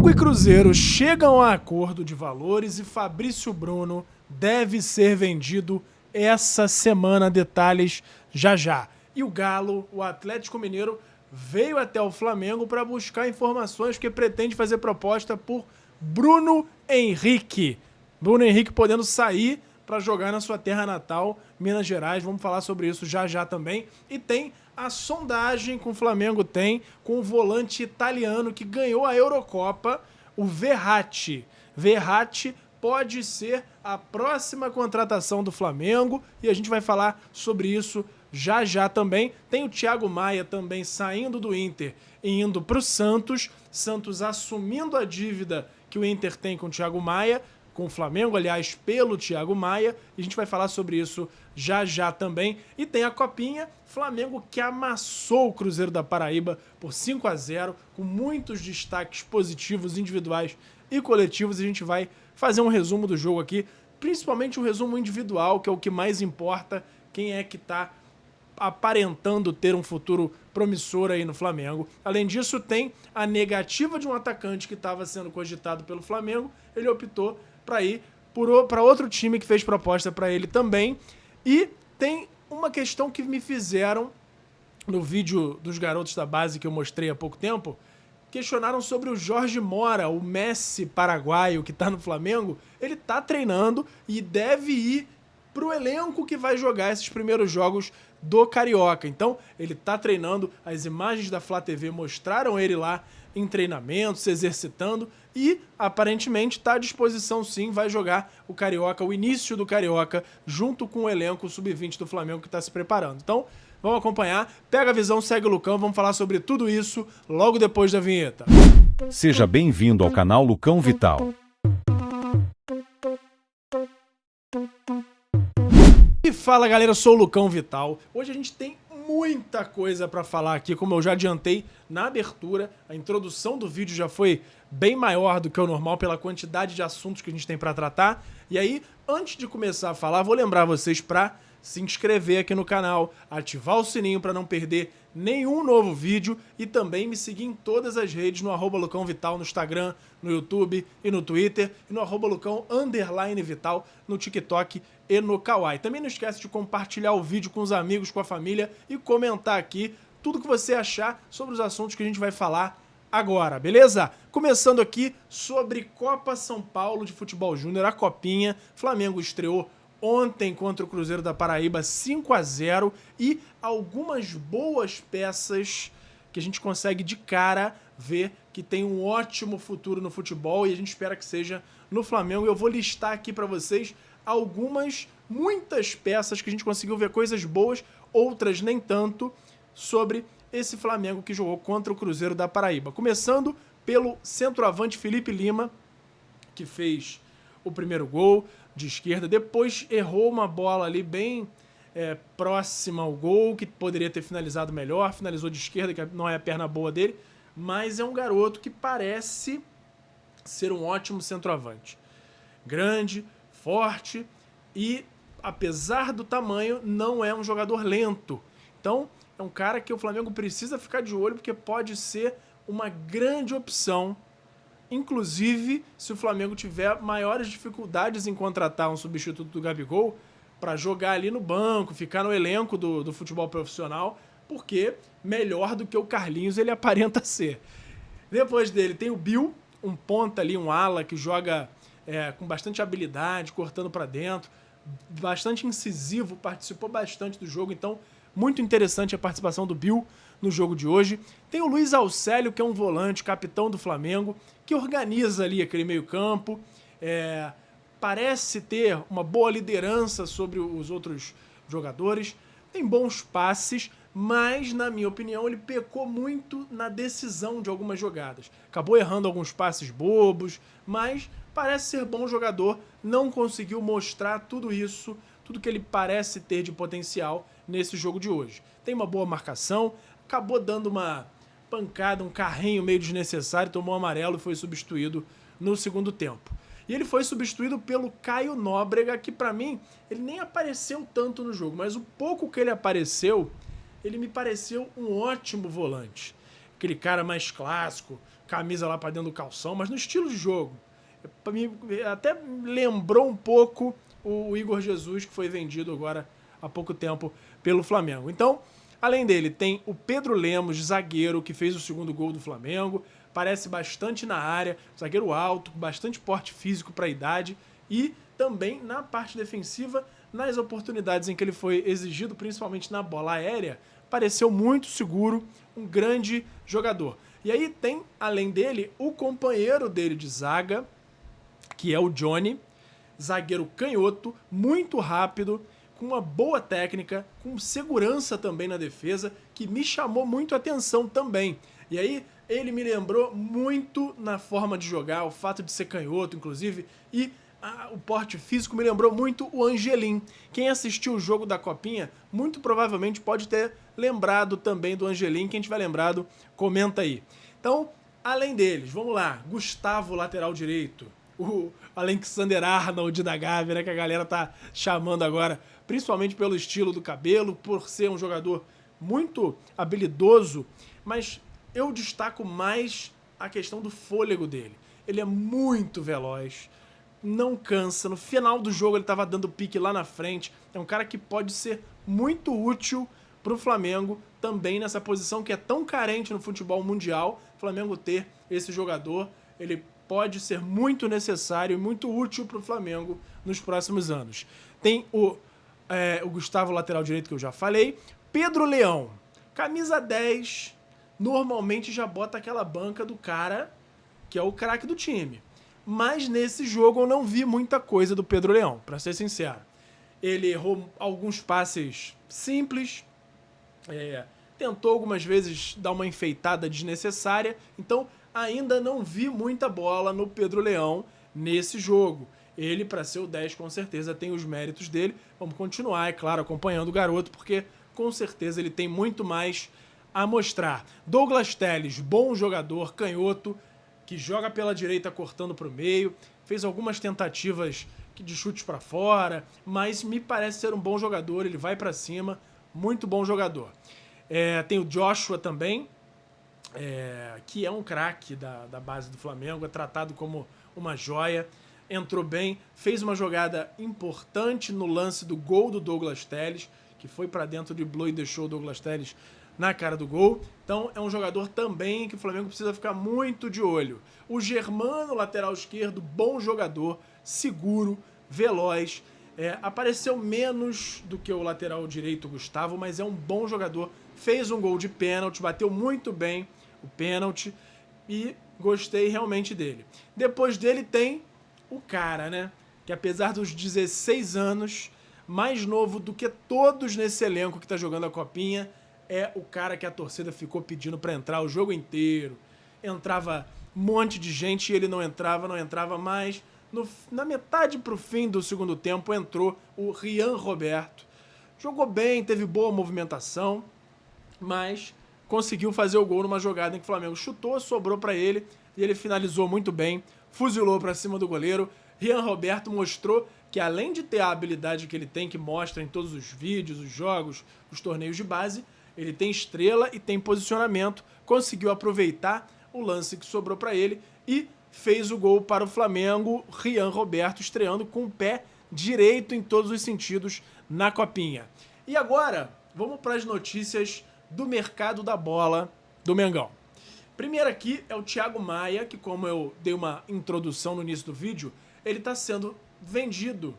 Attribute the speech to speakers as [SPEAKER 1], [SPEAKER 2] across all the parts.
[SPEAKER 1] Flamengo e Cruzeiro chegam a acordo de valores e Fabrício Bruno deve ser vendido essa semana. Detalhes já já. E o Galo, o Atlético Mineiro, veio até o Flamengo para buscar informações porque pretende fazer proposta por Bruno Henrique. Bruno Henrique podendo sair para jogar na sua terra natal, Minas Gerais. Vamos falar sobre isso já já também. E tem a sondagem que o Flamengo tem com o volante italiano que ganhou a Eurocopa, o Verratti. Verratti pode ser a próxima contratação do Flamengo e a gente vai falar sobre isso já já também. Tem o Thiago Maia também saindo do Inter e indo para o Santos. Santos assumindo a dívida que o Inter tem com o Thiago Maia, com o Flamengo, aliás, pelo Thiago Maia, e a gente vai falar sobre isso já já também. E tem a Copinha, Flamengo que amassou o Cruzeiro da Paraíba por 5-0, com muitos destaques positivos, individuais e coletivos. A gente vai fazer um resumo do jogo aqui, principalmente um resumo individual, que é o que mais importa, quem é que tá aparentando ter um futuro promissor aí no Flamengo. Além disso, tem a negativa de um atacante que estava sendo cogitado pelo Flamengo. Ele optou para ir para outro time que fez proposta para ele também. E tem uma questão que me fizeram no vídeo dos garotos da base que eu mostrei há pouco tempo. Questionaram sobre o Jorge Mora, o Messi paraguaio que está no Flamengo. Ele está treinando e deve ir para o elenco que vai jogar esses primeiros jogos do Carioca. Então, ele tá treinando, as imagens da Flá TV mostraram ele lá em treinamento, se exercitando e, aparentemente, tá à disposição sim, vai jogar o Carioca, o início do Carioca, junto com o elenco sub-20 do Flamengo que tá se preparando. Então, vamos acompanhar, pega a visão, segue o Lucão, vamos falar sobre tudo isso logo depois da vinheta.
[SPEAKER 2] Seja bem-vindo ao canal Lucão Vital.
[SPEAKER 1] E fala galera, eu sou o Lucão Vital. Hoje a gente tem muita coisa pra falar aqui, como eu já adiantei na abertura. A introdução do vídeo já foi bem maior do que o normal pela quantidade de assuntos que a gente tem pra tratar. E aí, antes de começar a falar, vou lembrar vocês pra se inscrever aqui no canal, ativar o sininho pra não perder nenhum novo vídeo e também me seguir em todas as redes no @LucãoVital no Instagram, no YouTube e no Twitter e no @Lucão_Vital no TikTok e no Kawaii. Também não esquece de compartilhar o vídeo com os amigos, com a família e comentar aqui tudo que você achar sobre os assuntos que a gente vai falar agora, beleza? Começando aqui sobre Copa São Paulo de Futebol Júnior, a Copinha. Flamengo estreou ontem contra o Cruzeiro da Paraíba 5-0 e algumas boas peças que a gente consegue de cara ver que tem um ótimo futuro no futebol e a gente espera que seja no Flamengo. Eu vou listar aqui para vocês muitas peças que a gente conseguiu ver coisas boas, outras nem tanto, sobre esse Flamengo que jogou contra o Cruzeiro da Paraíba. Começando pelo centroavante Felipe Lima, que fez o primeiro gol de esquerda, depois errou uma bola ali bem próxima ao gol, que poderia ter finalizado melhor, finalizou de esquerda, que não é a perna boa dele, mas é um garoto que parece ser um ótimo centroavante. Grande, forte e, apesar do tamanho, não é um jogador lento. Então, é um cara que o Flamengo precisa ficar de olho, porque pode ser uma grande opção. Inclusive, se o Flamengo tiver maiores dificuldades em contratar um substituto do Gabigol para jogar ali no banco, ficar no elenco do futebol profissional, porque melhor do que o Carlinhos ele aparenta ser. Depois dele tem o Bill, um ponta ali, um ala que joga com bastante habilidade, cortando para dentro, bastante incisivo, participou bastante do jogo, então muito interessante a participação do Bill no jogo de hoje. Tem o Luiz Aucélio, que é um volante, capitão do Flamengo, que organiza ali aquele meio-campo, parece ter uma boa liderança sobre os outros jogadores, tem bons passes, mas, na minha opinião, ele pecou muito na decisão de algumas jogadas. Acabou errando alguns passes bobos, mas parece ser bom jogador, não conseguiu mostrar tudo isso, tudo que ele parece ter de potencial nesse jogo de hoje. Tem uma boa marcação, acabou dando uma pancada, um carrinho meio desnecessário, tomou um amarelo e foi substituído no segundo tempo. E ele foi substituído pelo Caio Nóbrega, que pra mim, ele nem apareceu tanto no jogo, mas o pouco que ele apareceu, ele me pareceu um ótimo volante. Aquele cara mais clássico, camisa lá para dentro do calção, mas no estilo de jogo. Até lembrou um pouco o Igor Jesus, que foi vendido agora há pouco tempo pelo Flamengo. Então, além dele, tem o Pedro Lemos, zagueiro, que fez o segundo gol do Flamengo. Parece bastante na área, zagueiro alto, bastante porte físico para a idade. E também na parte defensiva, nas oportunidades em que ele foi exigido, principalmente na bola aérea, pareceu muito seguro, um grande jogador. E aí tem, além dele, o companheiro dele de zaga, que é o Johnny, zagueiro canhoto, muito rápido, com uma boa técnica, com segurança também na defesa, que me chamou muito a atenção também. E aí ele me lembrou muito na forma de jogar, o fato de ser canhoto, inclusive, e o porte físico me lembrou muito o Angelim. Quem assistiu o jogo da Copinha, muito provavelmente pode ter lembrado também do Angelim. Quem tiver lembrado, comenta aí. Então, além deles, vamos lá, Gustavo, lateral direito, o Alexander Arnold da Gávea, né, que a galera tá chamando agora, principalmente pelo estilo do cabelo, por ser um jogador muito habilidoso, mas eu destaco mais a questão do fôlego dele. Ele é muito veloz, não cansa, no final do jogo ele estava dando pique lá na frente, é um cara que pode ser muito útil para o Flamengo também nessa posição que é tão carente no futebol mundial. O Flamengo ter esse jogador, ele pode ser muito necessário e muito útil para o Flamengo nos próximos anos. Tem o Gustavo, lateral direito, que eu já falei. Pedro Leão, camisa 10, normalmente já bota aquela banca do cara que é o craque do time. Mas nesse jogo eu não vi muita coisa do Pedro Leão, para ser sincero. Ele errou alguns passes simples, tentou algumas vezes dar uma enfeitada desnecessária, então ainda não vi muita bola no Pedro Leão nesse jogo. Ele, para ser o 10, com certeza tem os méritos dele. Vamos continuar, é claro, acompanhando o garoto, porque com certeza ele tem muito mais a mostrar. Douglas Telles, bom jogador, canhoto, que joga pela direita cortando para o meio, fez algumas tentativas de chutes para fora, mas me parece ser um bom jogador, ele vai para cima, muito bom jogador. Tem o Joshua também, que é um craque da base do Flamengo, é tratado como uma joia, entrou bem, fez uma jogada importante no lance do gol do Douglas Telles, que foi para dentro de Blue e deixou o Douglas Telles na cara do gol. Então é um jogador também que o Flamengo precisa ficar muito de olho. O Germano, lateral esquerdo, bom jogador, seguro, veloz, apareceu menos do que o lateral direito Gustavo, mas é um bom jogador, fez um gol de pênalti, bateu muito bem o pênalti e gostei realmente dele. Depois dele tem o cara, né, que apesar dos 16 anos, mais novo do que todos nesse elenco que tá jogando a Copinha, é o cara que a torcida ficou pedindo para entrar o jogo inteiro. Entrava um monte de gente e ele não entrava mais. Na metade pro fim do segundo tempo entrou o Rian Roberto. Jogou bem, teve boa movimentação, mas conseguiu fazer o gol numa jogada em que o Flamengo chutou, sobrou para ele e ele finalizou muito bem, fuzilou para cima do goleiro. Rian Roberto mostrou que além de ter a habilidade que ele tem, que mostra em todos os vídeos, os jogos, os torneios de base, ele tem estrela e tem posicionamento, conseguiu aproveitar o lance que sobrou para ele e fez o gol para o Flamengo. Rian Roberto estreando com o pé direito em todos os sentidos na Copinha. E agora, vamos para as notícias do mercado da bola do Mengão. Primeiro aqui é o Thiago Maia, que como eu dei uma introdução no início do vídeo, ele está sendo vendido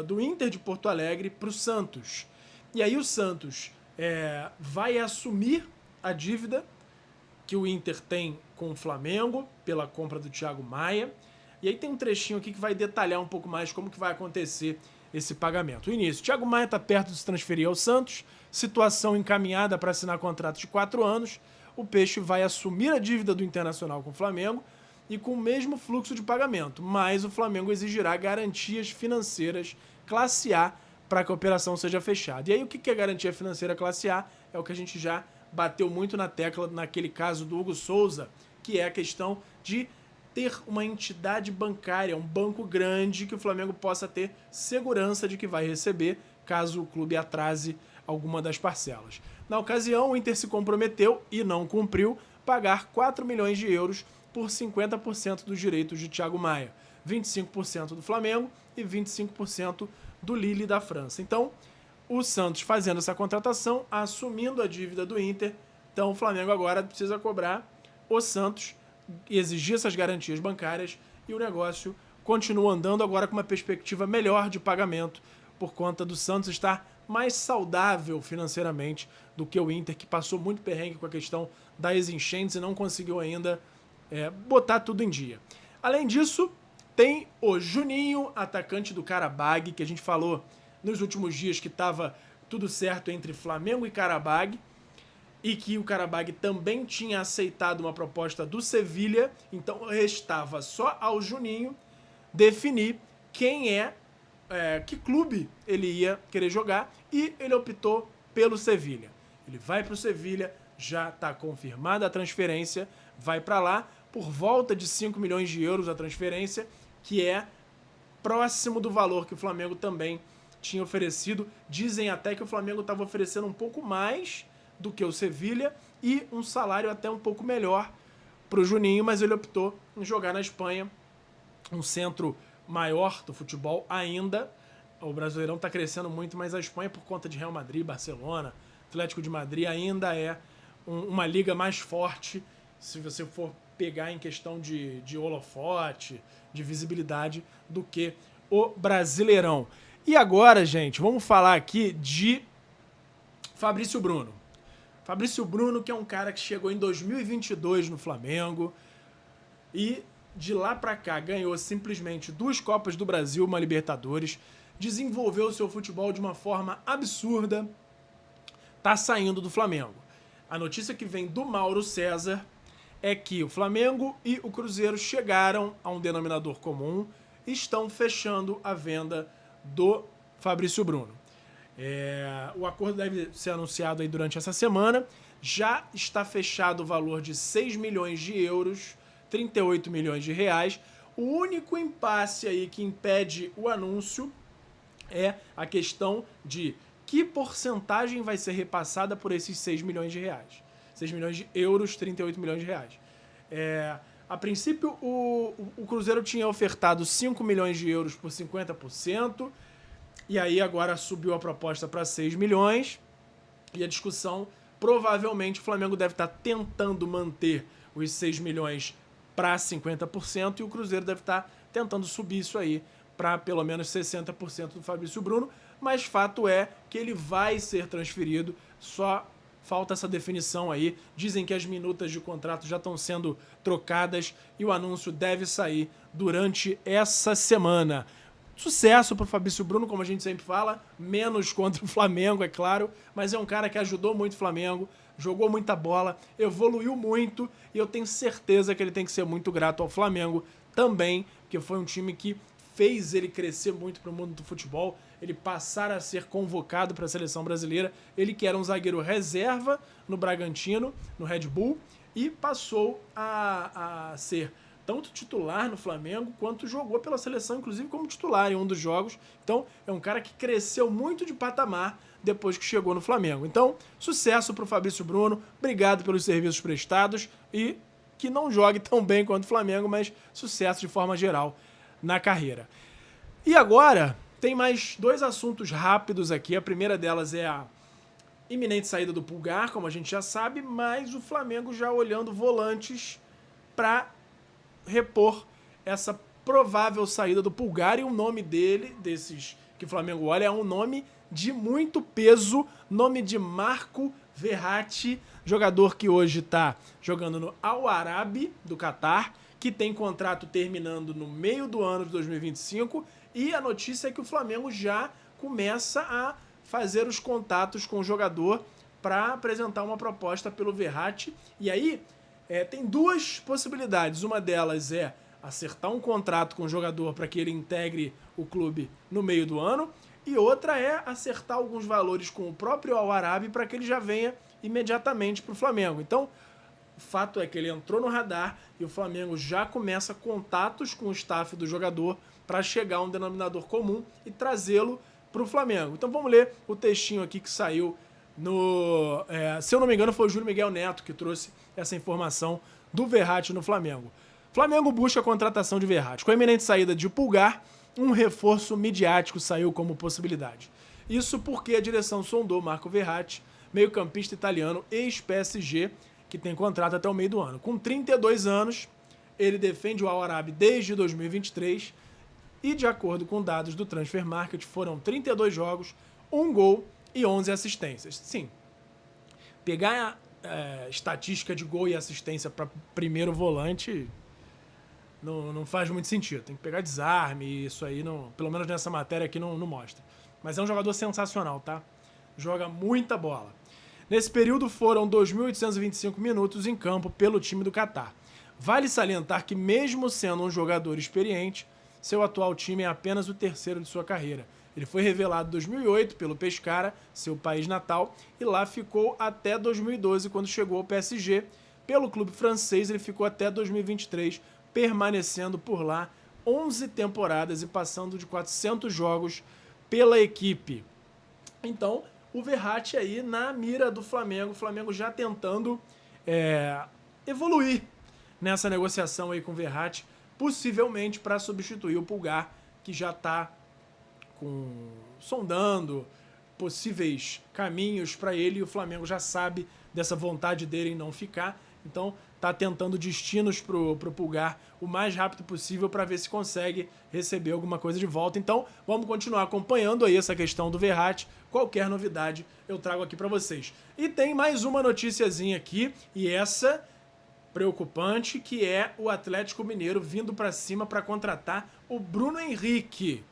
[SPEAKER 1] do Inter de Porto Alegre para o Santos. E aí o Santos vai assumir a dívida que o Inter tem com o Flamengo pela compra do Thiago Maia. E aí tem um trechinho aqui que vai detalhar um pouco mais como que vai acontecer esse pagamento. O início, Thiago Maia está perto de se transferir ao Santos, situação encaminhada para assinar contrato de 4 anos. O Peixe vai assumir a dívida do Internacional com o Flamengo e com o mesmo fluxo de pagamento, mas o Flamengo exigirá garantias financeiras classe A para que a operação seja fechada. E aí o que é garantia financeira classe A? É o que a gente já bateu muito na tecla naquele caso do Hugo Souza, que é a questão de ter uma entidade bancária, um banco grande que o Flamengo possa ter segurança de que vai receber caso o clube atrase alguma das parcelas. Na ocasião, o Inter se comprometeu e não cumpriu pagar 4 milhões de euros por 50% dos direitos de Thiago Maia, 25% do Flamengo e 25% do Lille da França. Então, o Santos fazendo essa contratação, assumindo a dívida do Inter, então o Flamengo agora precisa cobrar o Santos e exigir essas garantias bancárias e o negócio continua andando agora com uma perspectiva melhor de pagamento por conta do Santos estar mais saudável financeiramente do que o Inter, que passou muito perrengue com a questão das enchentes e não conseguiu ainda botar tudo em dia. Além disso, tem o Juninho, atacante do Qarabag, que a gente falou nos últimos dias que estava tudo certo entre Flamengo e Qarabag, e que o Qarabag também tinha aceitado uma proposta do Sevilha, então restava só ao Juninho definir que clube ele ia querer jogar, e ele optou pelo Sevilha. Ele vai para o Sevilha, já está confirmada a transferência, vai para lá por volta de 5 milhões de euros a transferência, que é próximo do valor que o Flamengo também tinha oferecido. Dizem até que o Flamengo estava oferecendo um pouco mais do que o Sevilha e um salário até um pouco melhor para o Juninho, mas ele optou em jogar na Espanha, um centro maior do futebol ainda. O Brasileirão está crescendo muito, mas a Espanha, por conta de Real Madrid, Barcelona, Atlético de Madrid, ainda é uma liga mais forte, se você for pegar em questão de holofote, de visibilidade, do que o Brasileirão. E agora, gente, vamos falar aqui de Fabrício Bruno. Fabrício Bruno, que é um cara que chegou em 2022 no Flamengo e de lá pra cá ganhou simplesmente 2 Copas do Brasil, uma Libertadores, desenvolveu o seu futebol de uma forma absurda, tá saindo do Flamengo. A notícia que vem do Mauro César é que o Flamengo e o Cruzeiro chegaram a um denominador comum e estão fechando a venda do Fabrício Bruno. O acordo deve ser anunciado aí durante essa semana. Já está fechado o valor de 6 milhões de euros, 38 milhões de reais. O único impasse aí que impede o anúncio é a questão de que porcentagem vai ser repassada por esses 6 milhões de reais. 6 milhões de euros, 38 milhões de reais. A princípio, o Cruzeiro tinha ofertado 5 milhões de euros por 50%, e aí agora subiu a proposta para 6 milhões, e a discussão, provavelmente o Flamengo deve estar tentando manter os 6 milhões para 50%, e o Cruzeiro deve estar tentando subir isso aí para pelo menos 60% do Fabrício Bruno, mas fato é que ele vai ser transferido, só falta essa definição aí. Dizem que as minutas de contrato já estão sendo trocadas e o anúncio deve sair durante essa semana. Sucesso para o Fabrício Bruno, como a gente sempre fala, menos contra o Flamengo, é claro, mas é um cara que ajudou muito o Flamengo, jogou muita bola, evoluiu muito, e eu tenho certeza que ele tem que ser muito grato ao Flamengo também, porque foi um time que fez ele crescer muito para o mundo do futebol, ele passar a ser convocado para a seleção brasileira, ele que era um zagueiro reserva no Bragantino, no Red Bull, e passou a ser tanto titular no Flamengo, quanto jogou pela seleção, inclusive como titular em um dos jogos. Então, é um cara que cresceu muito de patamar depois que chegou no Flamengo. Então, sucesso para o Fabrício Bruno, obrigado pelos serviços prestados e que não jogue tão bem quanto o Flamengo, mas sucesso de forma geral na carreira. E agora, tem mais 2 assuntos rápidos aqui. A primeira delas é a iminente saída do Pulgar, como a gente já sabe, mas o Flamengo já olhando volantes para repor essa provável saída do Pulgar, e o nome dele, desses que o Flamengo olha, é um nome de muito peso, nome de Marco Verratti, jogador que hoje está jogando no Al Arabi do Catar, que tem contrato terminando no meio do ano de 2025, e a notícia é que o Flamengo já começa a fazer os contatos com o jogador para apresentar uma proposta pelo Verratti. E aí tem 2 possibilidades. Uma delas é acertar um contrato com o jogador para que ele integre o clube no meio do ano, e outra é acertar alguns valores com o próprio Al Arabi para que ele já venha imediatamente para o Flamengo. Então, o fato é que ele entrou no radar e o Flamengo já começa contatos com o staff do jogador para chegar a um denominador comum e trazê-lo para o Flamengo. Então vamos ler o textinho aqui que saiu no... se eu não me engano, foi o Júlio Miguel Neto que trouxe essa informação do Verratti no Flamengo. Flamengo busca a contratação de Verratti. Com a iminente saída de Pulgar, um reforço midiático saiu como possibilidade. Isso porque a direção sondou Marco Verratti, meio-campista italiano ex-PSG, que tem contrato até o meio do ano. Com 32 anos, ele defende o Al Arabi desde 2023 e, de acordo com dados do Transfer Market, foram 32 jogos, 1 gol e 11 assistências. Sim, pegar estatística de gol e assistência para primeiro volante não faz muito sentido. Tem que pegar desarme, isso aí, não, pelo menos nessa matéria aqui não mostra. Mas é um jogador sensacional, tá? Joga muita bola. Nesse período foram 2.825 minutos em campo pelo time do Catar. Vale salientar que, mesmo sendo um jogador experiente, seu atual time é apenas o terceiro de sua carreira. Ele foi revelado em 2008 pelo Pescara, seu país natal, e lá ficou até 2012, quando chegou ao PSG. Pelo clube francês, ele ficou até 2023, permanecendo por lá 11 temporadas e passando de 400 jogos pela equipe. Então, o Verratti aí na mira do Flamengo, o Flamengo já tentando evoluir nessa negociação aí com o Verratti, possivelmente para substituir o Pulgar, que já está sondando possíveis caminhos para ele, e o Flamengo já sabe dessa vontade dele em não ficar, então está tentando destinos pro Pulgar o mais rápido possível para ver se consegue receber alguma coisa de volta. Então vamos continuar acompanhando aí essa questão do Verratti. Qualquer novidade eu trago aqui para vocês. E tem mais uma noticiazinha aqui, e essa preocupante, que é o Atlético Mineiro vindo para cima para contratar o Bruno Henrique.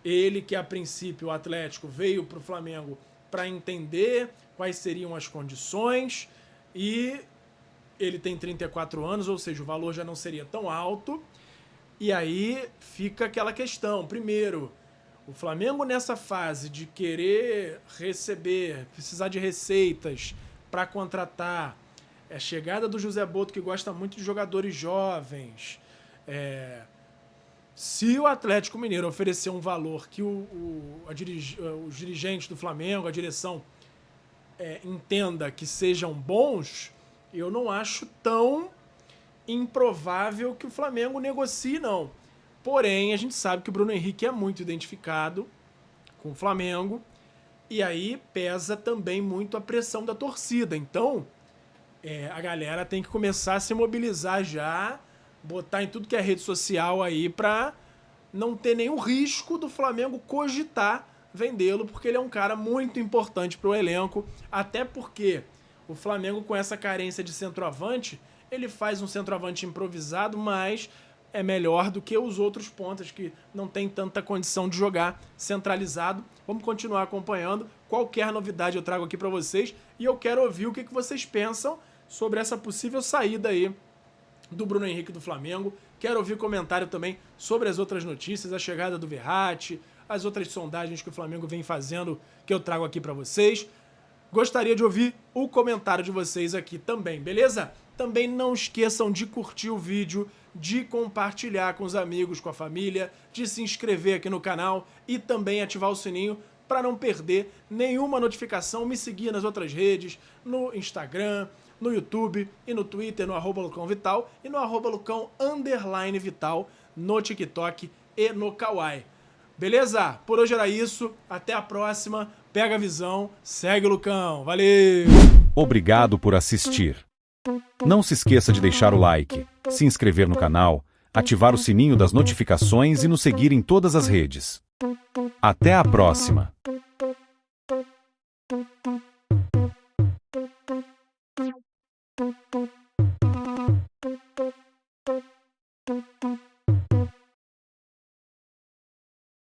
[SPEAKER 1] Ele que, a princípio, o Atlético veio para o Flamengo para entender quais seriam as condições, e ele tem 34 anos, ou seja, o valor já não seria tão alto. E aí fica aquela questão. Primeiro, o Flamengo nessa fase de querer receber, precisar de receitas para contratar, a chegada do José Boto, que gosta muito de jogadores jovens. Se o Atlético Mineiro oferecer um valor que os dirigentes do Flamengo, a direção, entenda que sejam bons, eu não acho tão improvável que o Flamengo negocie, não. Porém, a gente sabe que o Bruno Henrique é muito identificado com o Flamengo, e aí pesa também muito a pressão da torcida. Então, a galera tem que começar a se mobilizar já, botar em tudo que é rede social aí, pra não ter nenhum risco do Flamengo cogitar vendê-lo, porque ele é um cara muito importante pro elenco, até porque o Flamengo, com essa carência de centroavante, ele faz um centroavante improvisado, mas é melhor do que os outros pontas que não tem tanta condição de jogar centralizado. Vamos continuar acompanhando. Qualquer novidade eu trago aqui para vocês, e eu quero ouvir o que vocês pensam sobre essa possível saída aí do Bruno Henrique do Flamengo. Quero ouvir comentário também sobre as outras notícias, a chegada do Verratti, as outras sondagens que o Flamengo vem fazendo, que eu trago aqui para vocês. Gostaria de ouvir o comentário de vocês aqui também, beleza? Também não esqueçam de curtir o vídeo, de compartilhar com os amigos, com a família, de se inscrever aqui no canal e também ativar o sininho para não perder nenhuma notificação. Me seguir nas outras redes, no Instagram, no YouTube e no Twitter, no @LucãoVital e no @Lucão_Vital no TikTok e no Kawaii. Beleza? Por hoje era isso. Até a próxima. Pega a visão. Segue o Lucão. Valeu!
[SPEAKER 2] Obrigado por assistir. Não se esqueça de deixar o like, se inscrever no canal, ativar o sininho das notificações e nos seguir em todas as redes. Até a próxima!
[SPEAKER 3] Thank you.